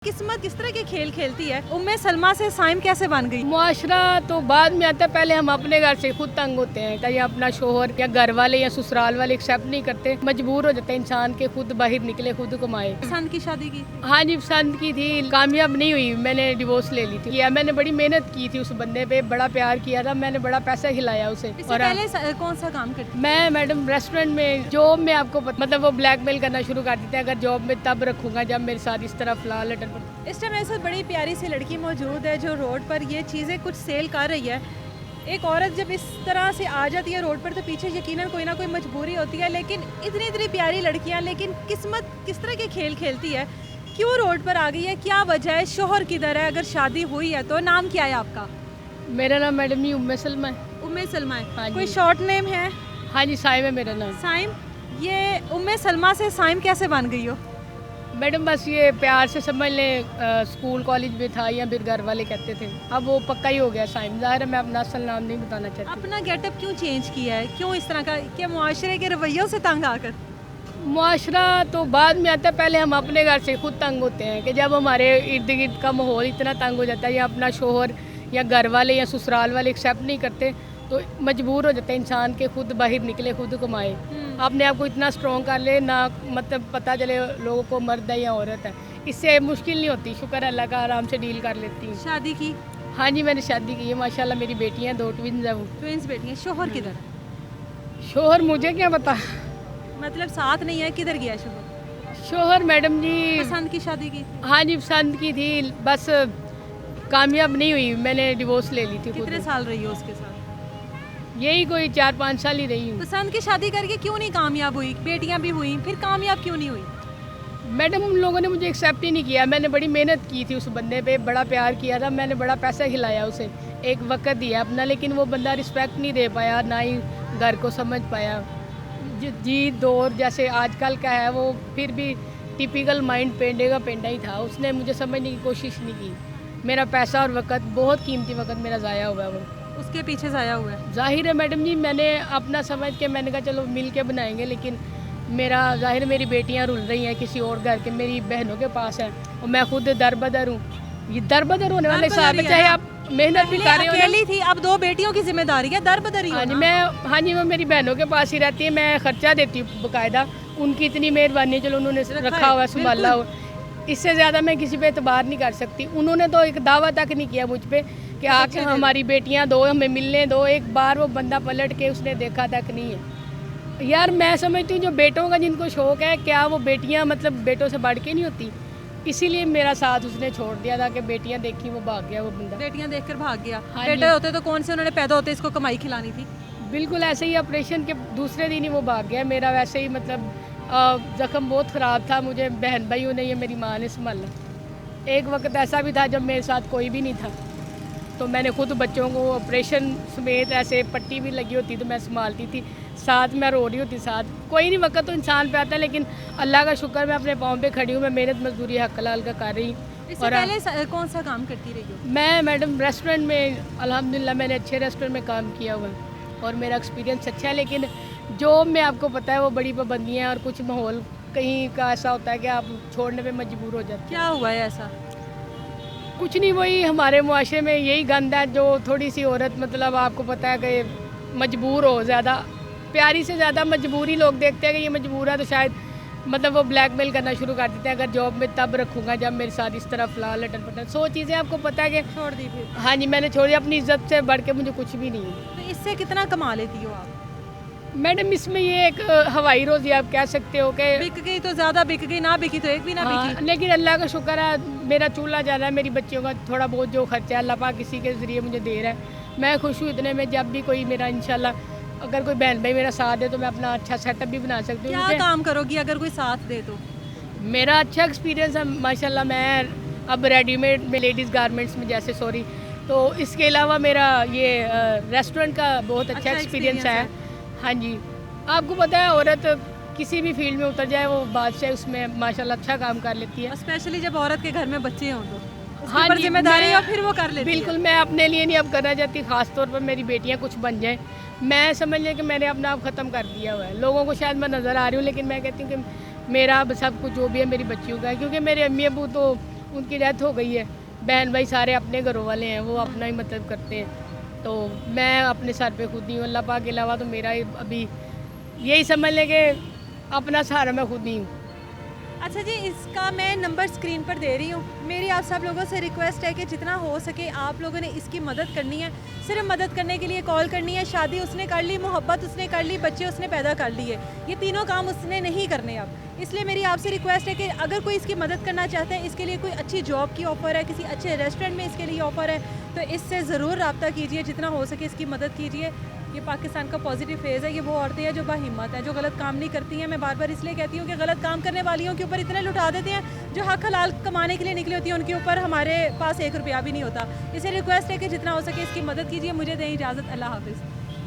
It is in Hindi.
किस्मत किस तरह के खेल खेलती है। उम्मे सलमा से साइम कैसे बन गई? मुआशरा तो बाद में आता है, पहले हम अपने घर से खुद तंग होते हैं। कहीं अपना शोहर या घर वाले या ससुराल वाले एक्सेप्ट नहीं करते, मजबूर हो जाते हैं इंसान के खुद बाहर निकले, खुद कमाए। पसंद की शादी की? हाँ जी, पसंद की थी, कामयाब नहीं हुई, मैंने डिवोर्स ले ली थी। या मैंने बड़ी मेहनत की थी उस बंदे पे, बड़ा प्यार किया था, मैंने बड़ा पैसा खिलाया उसे। इससे पहले कौन सा काम करती? मैं मैडम रेस्टोरेंट में जॉब में आपको मतलब वो ब्लैकमेल करना शुरू कर देते हैं, अगर जॉब में तब रखूंगा जब मेरे साथ इस तरह फला लटन। इस टाइम ऐसा बड़ी प्यारी सी लड़की मौजूद है जो रोड पर ये चीज़ें कुछ सेल कर रही है। एक औरत जब इस तरह से आ जाती है रोड पर तो पीछे यकीनन कोई ना कोई मजबूरी होती है, लेकिन इतनी इतनी प्यारी लड़कियां, लेकिन किस्मत किस तरह के खेल खेलती है, क्यों रोड पर आ गई है, क्या वजह है, शोहर किधर है, अगर शादी हुई है तो नाम क्या है आपका? मेरा नाम मैडम जी उम्मे सलमा है। उम्मे सलमा है। हाँ कोई जी। शॉर्ट नेम है? हाँ जी, साइम है मेरा नाम। साइम। ये उम्मे सलमा से साइम कैसे बन गई हो? मैडम बस ये प्यार से समझ लें, स्कूल कॉलेज में था या फिर घर वाले कहते थे, अब वो पक्का ही हो गया साइम। ज़ाहिर है मैं अपना असल नाम नहीं बताना चाहती। अपना गेटअप क्यों चेंज किया है, क्यों इस तरह का, क्या मुआशरे के रवैयों से तंग आकर? मुआशरा तो बाद में आता है, पहले हम अपने घर से खुद तंग होते हैं कि जब हमारे इर्द गिर्द का माहौल इतना तंग हो जाता है या अपना शोहर या घर वाले या ससुराल वाले एक्सेप्ट नहीं करते तो मजबूर हो जाते हैं इंसान के खुद बाहर निकले, खुद कमाए। अपने आप को इतना स्ट्रॉन्ग कर ले ना, मतलब पता चले लोगों को मर्द है या औरत है, इससे मुश्किल नहीं होती। शुक्र अल्लाह का, आराम से डील कर लेती हूँ। शादी की? हाँ जी, मैंने शादी की है, माशाल्लाह मेरी बेटियाँ 2 ट्विंस है। वो ट्विंस बेटी हैं। शोहर किधर है? शोहर मुझे क्या पता, मतलब साथ नहीं है, किधर गया शोहर? शोहर मैडम जी पसंद की शादी की? हाँ जी, पसंद की थी, बस कामयाब नहीं हुई, मैंने डिवोर्स ले ली थी। कितने खुद साल रही हो उसके साथ? यही कोई 4-5 साल ही रही हूँ। पसंद की शादी करके क्यों नहीं कामयाब हुई? बेटियां भी हुई, फिर कामयाब क्यों नहीं हुई? मैडम उन लोगों ने मुझे एक्सेप्ट ही नहीं किया, मैंने बड़ी मेहनत की थी उस बंदे पे, बड़ा प्यार किया था, मैंने बड़ा पैसा खिलाया उसे, एक वक्त दिया अपना, लेकिन वो बंदा रिस्पेक्ट नहीं दे पाया, ना ही घर को समझ पाया। जी दौर जैसे आजकल का है, वो फिर भी टिपिकल माइंड पेंडे का पेंडा ही था, उसने मुझे समझने की कोशिश नहीं की। मेरा पैसा और वक्त, बहुत कीमती वक्त मेरा ज़ाया हुआ है वो उसके पीछे जाया हुआ है। जाहिर है मैडम जी, मैंने अपना समझ के मैंने कहा चलो मिल के बनाएंगे, लेकिन मेरा जाहिर मेरी बेटियां रुल रही हैं किसी और घर के, मेरी बहनों के पास हैं और मैं खुद दर बदर हूँ। ये दर बदर होने वाले साहब है, चाहे आप मेहनत भी कर रहे हो। अकेली थी, अब 2 बेटियों की जिम्मेदारी है, दर बदर ही हो हाँ जी, ना। हाँ जी, वो मेरी बहनों के पास ही रहती है, मैं खर्चा देती हूँ बाकायदा, उनकी इतनी मेहरबानी है, चलो उन्होंने रखा हुआ है, संभाला हुआ। इससे ज़्यादा मैं किसी पे एतबार नहीं कर सकती। उन्होंने तो एक दावा तक नहीं किया मुझ पे कि आके हमारी बेटियां दो, हमें मिलने दो। एक बार वो बंदा पलट के उसने देखा तक नहीं है। यार मैं समझती हूँ जो बेटों का जिनको शौक़ है, क्या वो बेटियां मतलब बेटों से बढ़ के नहीं होती? इसीलिए मेरा साथ उसने छोड़ दिया था कि बेटियां देखी वो भाग गया वो बंदा। बेटियां देखकर भाग गया। हाँ बेटे जी। होते तो कौन से उन्होंने पैदा होते इसको कमाई खिलानी थी। बिल्कुल ऐसे ही, ऑपरेशन के दूसरे दिन ही वो भाग गया। मेरा वैसे ही मतलब ज़ख्म बहुत ख़राब था, मुझे बहन भाइयों ने, ये मेरी माँ ने संभाला। एक वक्त ऐसा भी था जब मेरे साथ कोई भी नहीं था, तो मैंने खुद बच्चों को ऑपरेशन समेत, ऐसे पट्टी भी लगी होती तो मैं संभालती थी, साथ मैं रो रही होती साथ। कोई नहीं, वक्त तो इंसान पे आता है, लेकिन अल्लाह का शुक्र मैं अपने पाँव पे खड़ी हूँ, मैं मेहनत मजदूरी हक हलाल का कर रही हूँ। इससे पहले कौन सा काम करती रही हो? मैं मैडम रेस्टोरेंट में, अल्हम्दुलिल्लाह मैंने अच्छे रेस्टोरेंट में काम किया हुआ है और मेरा एक्सपीरियंस अच्छा है, लेकिन जॉब में आपको पता है वो बड़ी पाबंदियाँ और कुछ माहौल कहीं का ऐसा होता है कि आप छोड़ने पे मजबूर हो जाते हैं। क्या हुआ है ऐसा? कुछ नहीं, वही हमारे मुआशरे में यही गंद है, जो थोड़ी सी औरत मतलब आपको पता है कि मजबूर हो, ज़्यादा प्यारी से ज़्यादा मजबूरी लोग देखते हैं कि ये मजबूर है, तो शायद मतलब वो ब्लैकमेल करना शुरू कर देते हैं, अगर जॉब में तब रखूँगा जब मेरे साथ इस तरह फला लटन पटन 100 चीज़ें आपको पता है कि छोड़ दी फिर? हाँ जी, मैंने छोड़ी, अपनी इज्जत से बढ़ के मुझे कुछ भी नहीं है। तो इससे कितना कमा लेती हो आप? मैडम इसमें ये एक हवाई रोज़ी आप कह सकते हो कि बिक गई तो ज़्यादा बिक गई, ना बिकी तो एक भी ना हाँ, बिकी। लेकिन अल्लाह का शुक्र है, मेरा चूल्हा जा रहा है, मेरी बच्चियों का थोड़ा बहुत जो खर्चा है अल्लाह पाक किसी के ज़रिए मुझे दे रहा है। मैं खुश हूँ इतने में, जब भी कोई मेरा इंशाल्लाह अगर कोई बहन भाई मेरा साथ दे तो मैं अपना अच्छा सेटअप भी बना सकती हूँ। क्या मुझे काम करोगी अगर कोई साथ दे तो? मेरा अच्छा एक्सपीरियंस है माशाल्लाह, मैं अब रेडीमेड में लेडीज़ गारमेंट्स में जैसे तो इसके अलावा मेरा ये रेस्टोरेंट का बहुत अच्छा एक्सपीरियंस है। हाँ जी, आपको पता है औरत किसी भी फील्ड में उतर जाए वो बादशाह उसमें माशाल्लाह अच्छा काम कर लेती है, स्पेशली जब औरत के घर में बच्चे हों तो हाँ ऊपर जी, जिम्मेदारी और फिर वो कर लेती बिल्कुल है। मैं अपने लिए नहीं अब करना चाहती, ख़ास तौर पर मेरी बेटियां कुछ बन जाएं। मैं समझ लें कि मैंने अपना आप ख़त्म कर दिया हुआ है। लोगों को शायद मैं नज़र आ रही हूँ, लेकिन मैं कहती हूँ कि मेरा सब कुछ जो भी है मेरी बच्चियों का है, क्योंकि मेरे अम्मी अबू तो उनकी डेथ हो गई है। बहन भाई सारे अपने घरों वाले हैं, वो अपना ही मदद करते हैं। तो मैं अपने सर पे खुद ही हूँ, अल्लाह पाक के अलावा तो मेरा ही अभी यही समझ लें कि अपना सहारा मैं खुद ही हूँ। अच्छा जी, इसका मैं नंबर स्क्रीन पर दे रही हूँ। मेरी आप सब लोगों से रिक्वेस्ट है कि जितना हो सके आप लोगों ने इसकी मदद करनी है। सिर्फ मदद करने के लिए कॉल करनी है। शादी उसने कर ली, मोहब्बत उसने कर ली, बच्चे उसने पैदा कर लिए, ये तीनों काम उसने नहीं करने अब। इसलिए मेरी आपसे रिक्वेस्ट है कि अगर कोई इसकी मदद करना चाहता है, इसके लिए कोई अच्छी जॉब की ऑफ़र है, किसी अच्छे रेस्टोरेंट में इसके लिए ऑफ़र है, तो इससे ज़रूर रब्ता कीजिए, जितना हो सके इसकी मदद कीजिए। ये पाकिस्तान का पॉजिटिव फेज़ है। ये वो औरतें हैं जो बाहिम्मत हैं, जो गलत काम नहीं करती हैं। मैं बार बार इसलिए कहती हूँ कि गलत काम करने वालियों के ऊपर इतने लुटा देते हैं, जो हक हलाल कमाने के लिए निकली होती हैं उनके ऊपर हमारे पास 1 रुपया भी नहीं होता। इससे रिक्वेस्ट है कि जितना हो सके इसकी मदद कीजिए। मुझे दें इजाज़त। अल्लाह हाफ़िज़।